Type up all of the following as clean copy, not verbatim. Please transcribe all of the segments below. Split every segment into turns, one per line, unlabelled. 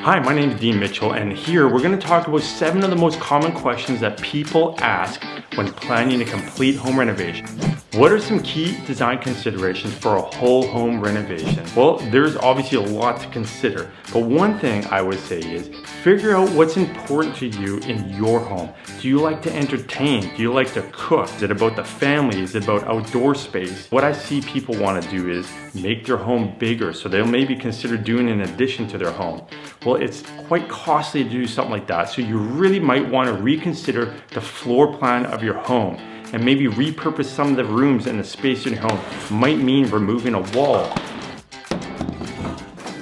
Hi, my name is Dean Mitchell, and here we're going to talk about 7 of the most common questions that people ask when planning a complete home renovation. What are some key design considerations for a whole home renovation? Well, there's obviously a lot to consider, but one thing I would say is figure out what's important to you in your home. Do you like to entertain? Do you like to cook? Is it about the family? Is it about outdoor space? What I see people want to do is make their home bigger, so they'll maybe consider doing an addition to their home. Well, it's quite costly to do something like that, so you really might want to reconsider the floor plan of your home and maybe repurpose some of the rooms and the space in your home. Might mean removing a wall.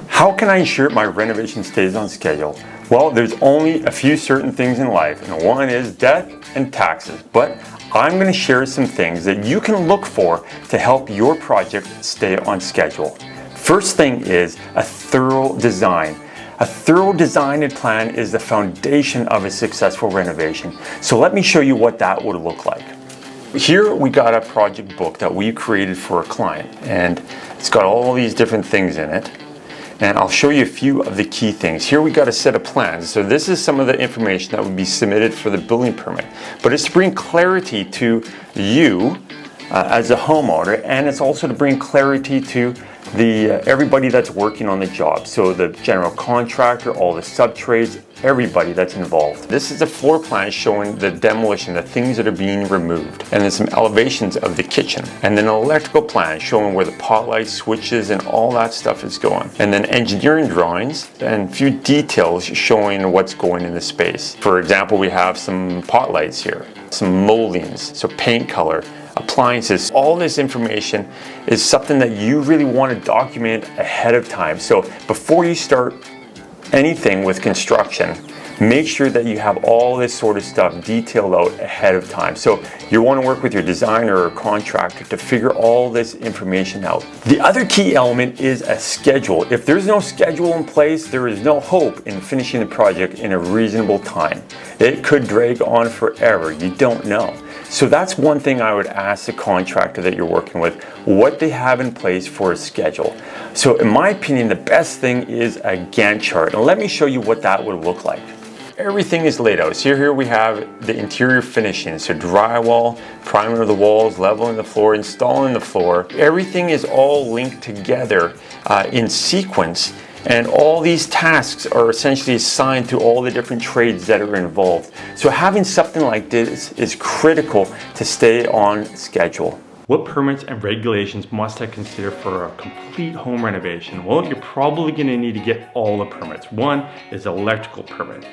How can I ensure my renovation stays on schedule? Well, there's only a few certain things in life, and one is death and taxes. But I'm going to share some things that you can look for to help your project stay on schedule. First thing is a thorough design. A thorough design and plan is the foundation of a successful renovation. So let me show you what that would look like. Here we got a project book that we created for a client, and it's got all these different things in it. And I'll show you a few of the key things. Here we got a set of plans. So this is some of the information that would be submitted for the building permit. But it's to bring clarity to you as a homeowner, and it's also to bring clarity to everybody that's working on the job. So the general contractor, all the sub-trades, everybody that's involved. This is a floor plan showing the demolition, the things that are being removed. And then some elevations of the kitchen. And then an electrical plan showing where the pot light switches and all that stuff is going. And then engineering drawings and a few details showing what's going in the space. For example, we have some pot lights here, some moldings, so paint color, appliances. All this information is something that you really want to document ahead of time. So before you start anything with construction, make sure that you have all this sort of stuff detailed out ahead of time. So you want to work with your designer or contractor to figure all this information out. The other key element is a schedule. If there's no schedule in place, there is no hope in finishing the project in a reasonable time. It could drag on forever. You don't know. So that's one thing I would ask the contractor that you're working with, what they have in place for a schedule. So in my opinion, the best thing is a Gantt chart. And let me show you what that would look like. Everything is laid out. So here we have the interior finishing. So drywall, primer of the walls, leveling the floor, installing the floor. Everything is all linked together in sequence. And all these tasks are essentially assigned to all the different trades that are involved. So having something like this is critical to stay on schedule.
What permits and regulations must I consider for a complete home renovation? Well, you're probably going to need to get all the permits. One is electrical permit.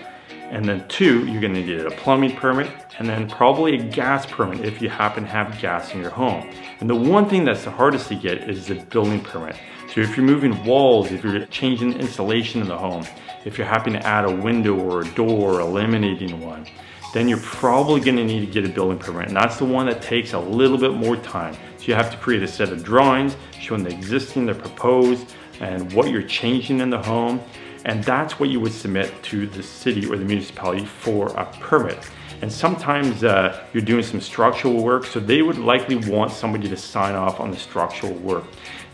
And then 2, you're going to need a plumbing permit, and then probably a gas permit if you happen to have gas in your home. And the one thing that's the hardest to get is the building permit. So if you're moving walls, if you're changing the insulation in the home, if you're having to add a window or a door or eliminating one, then you're probably going to need to get a building permit. And that's the one that takes a little bit more time. So you have to create a set of drawings showing the existing, the proposed, and what you're changing in the home. And that's what you would submit to the city or the municipality for a permit. And sometimes you're doing some structural work, so they would likely want somebody to sign off on the structural work.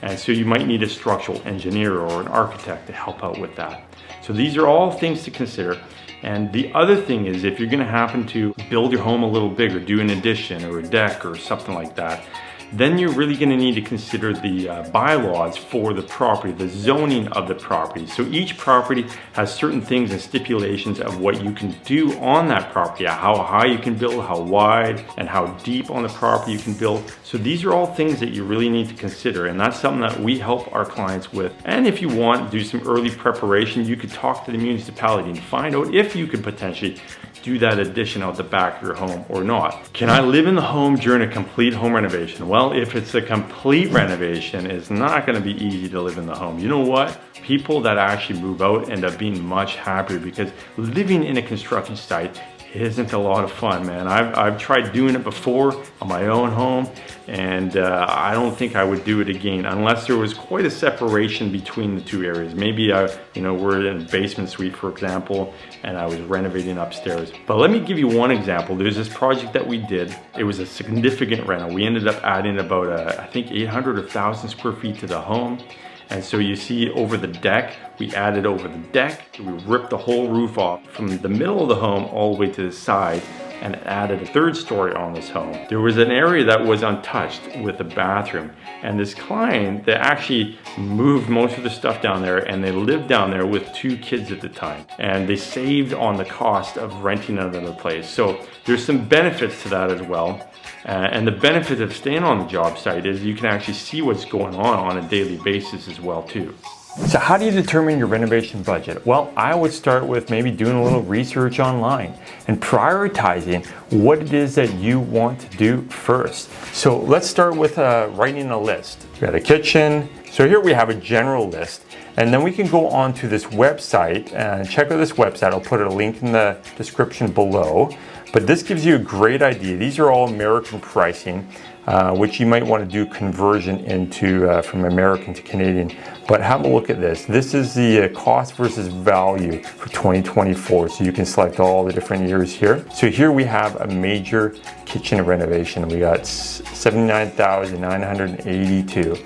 And so you might need a structural engineer or an architect to help out with that. So these are all things to consider. And the other thing is, if you're gonna happen to build your home a little bigger, do an addition or a deck or something like that, then you're really going to need to consider the bylaws for the property, the zoning of the property. So each property has certain things and stipulations of what you can do on that property, how high you can build, how wide, and how deep on the property you can build. So these are all things that you really need to consider, and that's something that we help our clients with. And if you want to do some early preparation, you could talk to the municipality and find out if you could potentially do that addition out the back of your home or not. Can I live in the home during a complete home renovation? Well, if it's a complete renovation, it's not going to be easy to live in the home. You know what? People that actually move out end up being much happier, because living in a construction site isn't a lot of fun, man. I've tried doing it before on my own home, and I don't think I would do it again unless there was quite a separation between the two areas. Maybe we're in a basement suite, for example, and I was renovating upstairs. But let me give you one example. There's this project that we did. It was a significant reno. We ended up adding about I think 800 or 1,000 square feet to the home. And so you see over the deck, we added over the deck, we ripped the whole roof off from the middle of the home all the way to the side and added a third story on this home. There was an area that was untouched with the bathroom, and this client, they actually moved most of the stuff down there, and they lived down there with 2 kids at the time, and they saved on the cost of renting another place. So there's some benefits to that as well. And the benefit of staying on the job site is you can actually see what's going on a daily basis as well too.
So how do you determine your renovation budget? Well, I would start with maybe doing a little research online and prioritizing what it is that you want to do first. So let's start with writing a list. We got a kitchen. So here we have a general list. And then we can go on to this website and check out this website. I'll put a link in the description below. But this gives you a great idea. These are all American pricing, which you might want to do conversion into from American to Canadian. But have a look at this. This is the cost versus value for 2024. So you can select all the different years here. So here we have a major kitchen renovation. We got $79,982.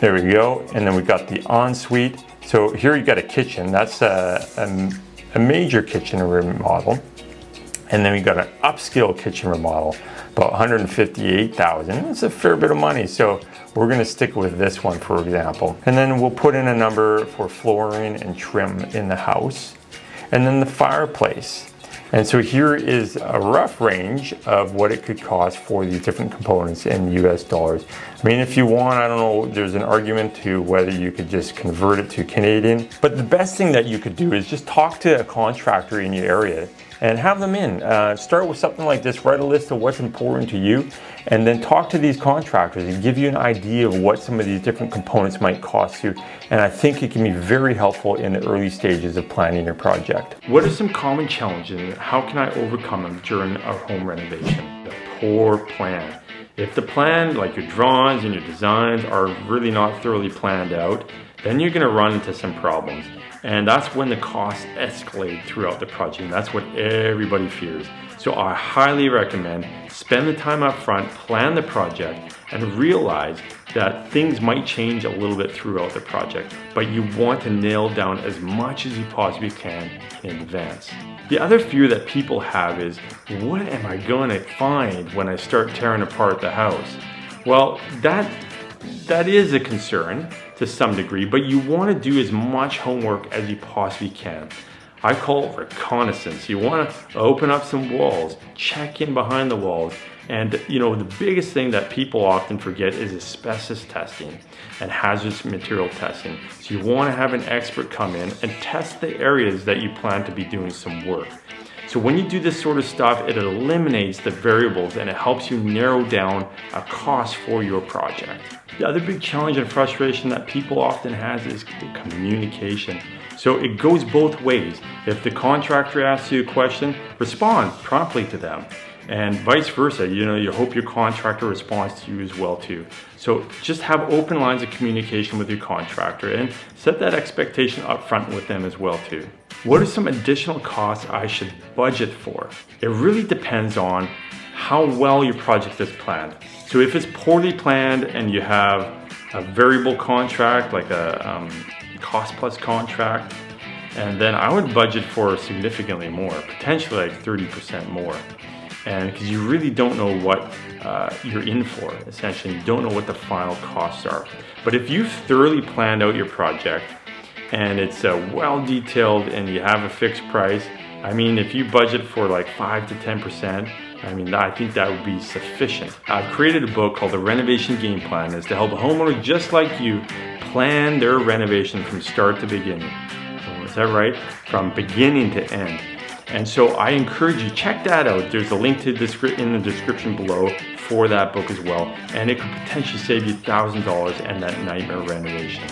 There we go. And then we got the ensuite. So here you got a kitchen. That's a major kitchen remodel. And then we got an upscale kitchen remodel, about $158,000. That's a fair bit of money. So we're gonna stick with this one, for example. And then we'll put in a number for flooring and trim in the house. And then the fireplace. And so here is a rough range of what it could cost for these different components in US dollars. I mean, if you want, I don't know, there's an argument to whether you could just convert it to Canadian. But the best thing that you could do is just talk to a contractor in your area and have them in. Start with something like this, write a list of what's important to you, and then talk to these contractors and give you an idea of what some of these different components might cost you. And I think it can be very helpful in the early stages of planning your project.
What are some common challenges and how can I overcome them during a home renovation? The poor plan. If the plan, like your drawings and your designs, are really not thoroughly planned out, then you're gonna run into some problems. And that's when the costs escalate throughout the project. And that's what everybody fears. So I highly recommend spend the time up front, plan the project, and realize that things might change a little bit throughout the project, but you want to nail down as much as you possibly can in advance. The other fear that people have is, what am I going to find when I start tearing apart the house? Well, that is a concern to some degree, but you want to do as much homework as you possibly can. I call it reconnaissance. You want to open up some walls, check in behind the walls, and the biggest thing that people often forget is asbestos testing and hazardous material testing. So you want to have an expert come in and test the areas that you plan to be doing some work. So when you do this sort of stuff, it eliminates the variables and it helps you narrow down a cost for your project. The other big challenge and frustration that people often have is the communication. So it goes both ways. If the contractor asks you a question, respond promptly to them. And vice versa, you hope your contractor responds to you as well too. So just have open lines of communication with your contractor and set that expectation up front with them as well too. What are some additional costs I should budget for? It really depends on how well your project is planned. So if it's poorly planned and you have a variable contract, like a cost plus contract, and then I would budget for significantly more, potentially like 30% more. And because you really don't know what you're in for, essentially, you don't know what the final costs are. But if you've thoroughly planned out your project and it's well detailed and you have a fixed price, I mean, if you budget for like 5 to 10%, I think that would be sufficient. I've created a book called The Renovation Game Plan. It's to help a homeowner just like you plan their renovation from start to beginning. Is that right? From beginning to end. And so I encourage you, check that out. There's a link in the description below for that book as well. And it could potentially save you $1,000 and that nightmare renovation.